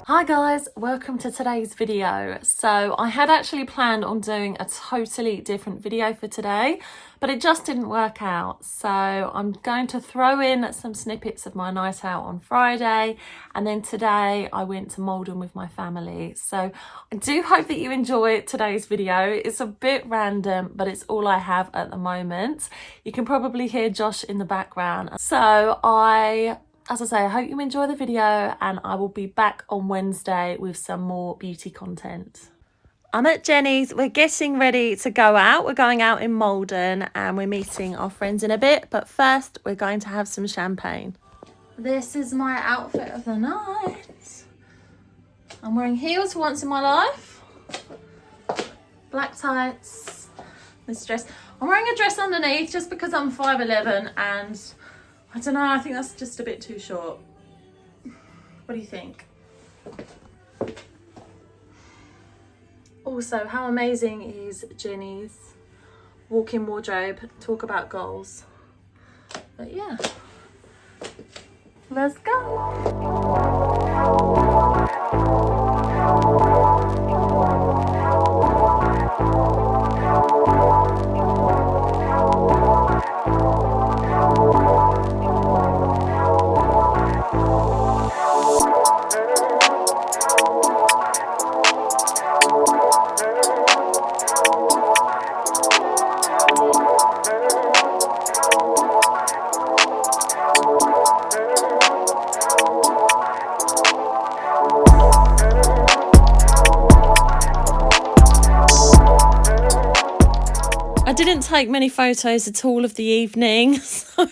Hi guys, welcome to today's video. So I had actually planned on doing a totally different video for today, but it just didn't work out. So I'm going to throw in some snippets of my night out on Friday, and then today I went to Malden with my family. So I do hope that you enjoy today's video. It's a bit random, but it's all I have at the moment. You can probably hear Josh in the background. So as I say, I hope you enjoy the video, and I will be back on Wednesday with some more beauty content. I'm at Jenny's. We're getting ready to go out. We're going out in Malden and we're meeting our friends in a bit. But first, we're going to have some champagne. This is my outfit of the night. I'm wearing heels for once in my life. Black tights. This dress. I'm wearing a dress underneath just because I'm 5'11" and I don't know, I think that's just a bit too short. What do you think? Also, how amazing is Jenny's walk-in wardrobe? Talk about goals. But yeah, let's go. I didn't take many photos at all of the evening, so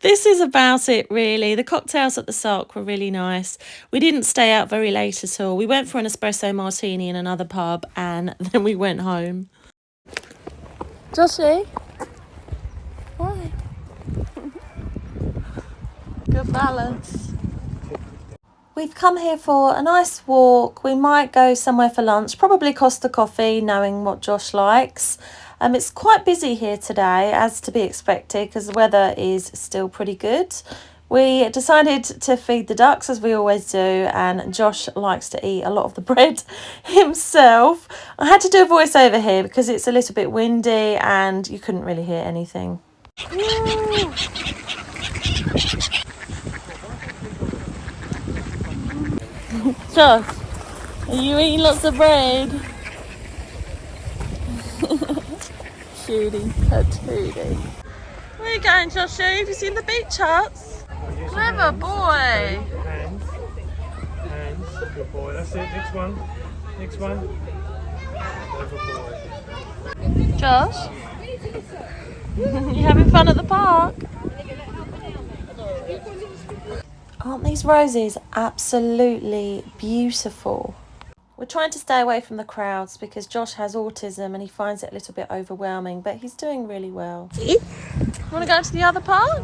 this is about it really. The cocktails at the Sark were really nice. We didn't stay out very late at all. We went for an espresso martini in another pub and then we went home. Joshy? Hi. Good balance. We've come here for a nice walk. We might go somewhere for lunch, probably Costa Coffee, knowing what Josh likes. It's quite busy here today, as to be expected, because the weather is still pretty good. We decided to feed the ducks, as we always do, and Josh likes to eat a lot of the bread himself. I had to do a voiceover here because it's a little bit windy and you couldn't really hear anything. Josh, are you eating lots of bread? Cutie, patootie. Where are you going, Joshy? Have you seen the beach huts? Clever boy. Hands, good boy. That's it. Next one. Next one. Clever boy. Josh, you having fun at the park? Aren't these roses absolutely beautiful? We're trying to stay away from the crowds because Josh has autism and he finds it a little bit overwhelming, but he's doing really well. Want to go to the other park?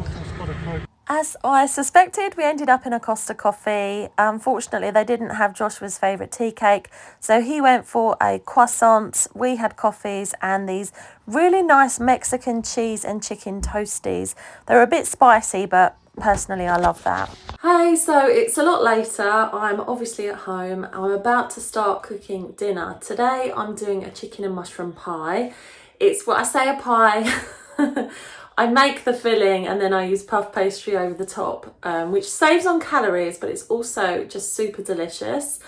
As I suspected, we ended up in a Costa Coffee. Unfortunately, they didn't have Joshua's favourite tea cake, so he went for a croissant. We had coffees and these really nice Mexican cheese and chicken toasties. They're a bit spicy, but personally I love that. Hey, so it's a lot later. I'm obviously at home. I'm about to start cooking dinner. Today I'm doing a chicken and mushroom pie. It's what I say, a pie. I make the filling and then I use puff pastry over the top, which saves on calories, but it's also just super delicious.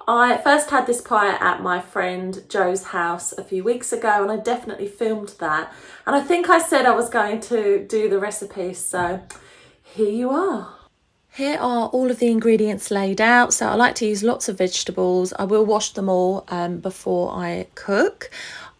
I first had this pie at my friend Joe's house a few weeks ago and I definitely filmed that. And I think I said I was going to do the recipe, so here you are. Here are all of the ingredients laid out. So I like to use lots of vegetables. I will wash them all before I cook.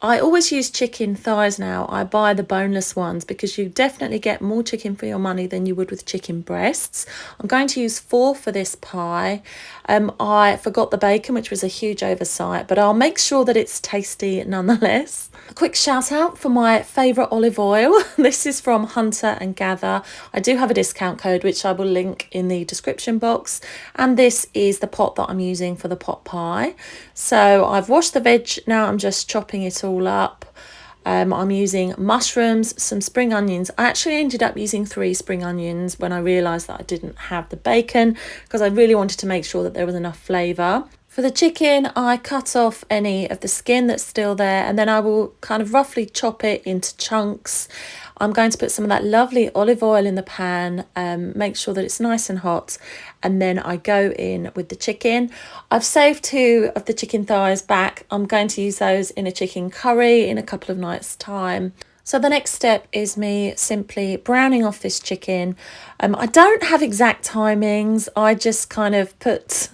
I always use chicken thighs now. I buy the boneless ones because you definitely get more chicken for your money than you would with chicken breasts. I'm going to use 4 for this pie. I forgot the bacon, which was a huge oversight, but I'll make sure that it's tasty nonetheless. A quick shout out for my favourite olive oil. This is from Hunter and Gather. I do have a discount code, which I will link in the description box. And this is the pot that I'm using for the pot pie. So I've washed the veg, now I'm just chopping it all up. I'm using mushrooms, some spring onions. I actually ended up using 3 spring onions when I realised that I didn't have the bacon, because I really wanted to make sure that there was enough flavour. For the chicken, I cut off any of the skin that's still there, and then I will kind of roughly chop it into chunks. I'm going to put some of that lovely olive oil in the pan, make sure that it's nice and hot, and then I go in with the chicken. I've saved 2 of the chicken thighs back. I'm going to use those in a chicken curry in a couple of nights' time. So the next step is me simply browning off this chicken. I don't have exact timings. I just kind of put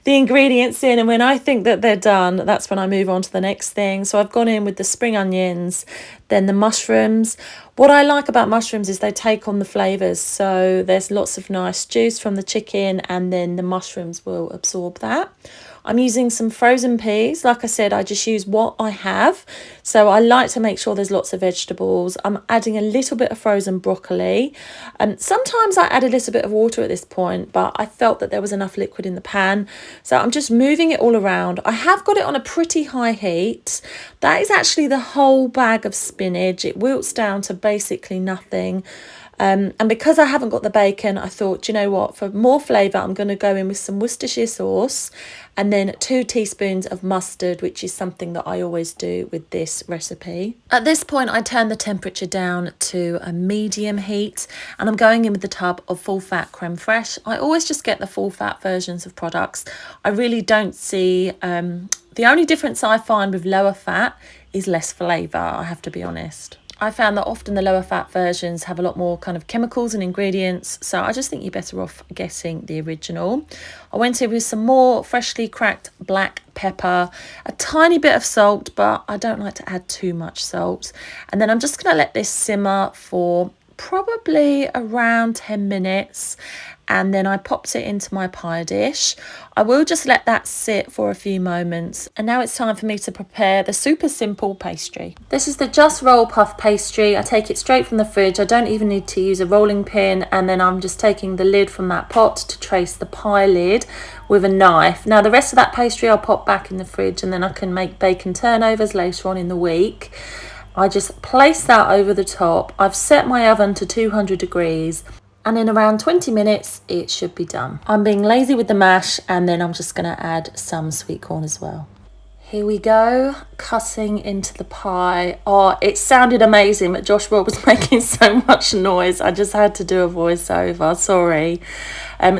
the ingredients in, and when I think that they're done, that's when I move on to the next thing. So I've gone in with the spring onions, then the mushrooms. What I like about mushrooms is they take on the flavours. So there's lots of nice juice from the chicken, and then the mushrooms will absorb that. I'm using some frozen peas. Like I said, I just use what I have. So I like to make sure there's lots of vegetables. I'm adding a little bit of frozen broccoli. Sometimes I add a little bit of water at this point, but I felt that there was enough liquid in the pan. So I'm just moving it all around. I have got it on a pretty high heat. That is actually the whole bag of spinach. It wilts down to basically nothing. And because I haven't got the bacon, I thought, you know what, for more flavour, I'm going to go in with some Worcestershire sauce and then 2 teaspoons of mustard, which is something that I always do with this recipe. At this point, I turn the temperature down to a medium heat, and I'm going in with the tub of full fat creme fraiche. I always just get the full fat versions of products. I really don't see, the only difference I find with lower fat is less flavour, I have to be honest. I found that often the lower fat versions have a lot more kind of chemicals and ingredients, so I just think you're better off getting the original. I went in with some more freshly cracked black pepper, a tiny bit of salt, but I don't like to add too much salt. And then I'm just going to let this simmer for probably around 10 minutes, and then I popped it into my pie dish. I will just let that sit for a few moments, and now it's time for me to prepare the super simple pastry. This is the Just Roll Puff pastry. I take it straight from the fridge. I don't even need to use a rolling pin, and then I'm just taking the lid from that pot to trace the pie lid with a knife. Now the rest of that pastry I'll pop back in the fridge, and then I can make bacon turnovers later on in the week. I just place that over the top. I've set my oven to 200 degrees, and in around 20 minutes it should be done. I'm being lazy with the mash, and then I'm just going to add some sweet corn as well. Here we go, cutting into the pie. Oh, it sounded amazing, but Joshua was making so much noise. I just had to do a voiceover, sorry.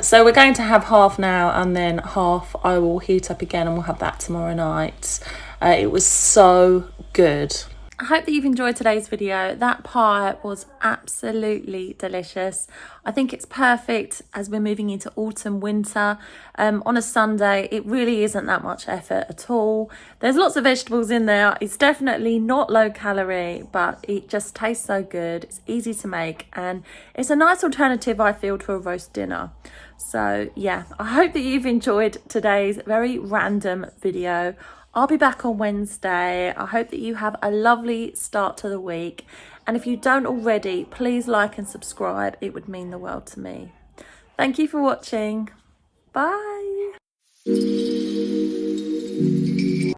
So we're going to have half now, and then half I will heat up again, and we'll have that tomorrow night. It was so good. I hope that you've enjoyed today's video. That pie was absolutely delicious. I think it's perfect as we're moving into autumn, winter. On a Sunday, it really isn't that much effort at all. There's lots of vegetables in there. It's definitely not low calorie, but it just tastes so good. It's easy to make, and it's a nice alternative, I feel, to a roast dinner. So yeah, I hope that you've enjoyed today's very random video. I'll be back on Wednesday. I hope that you have a lovely start to the week. And if you don't already, please like and subscribe. It would mean the world to me. Thank you for watching. Bye.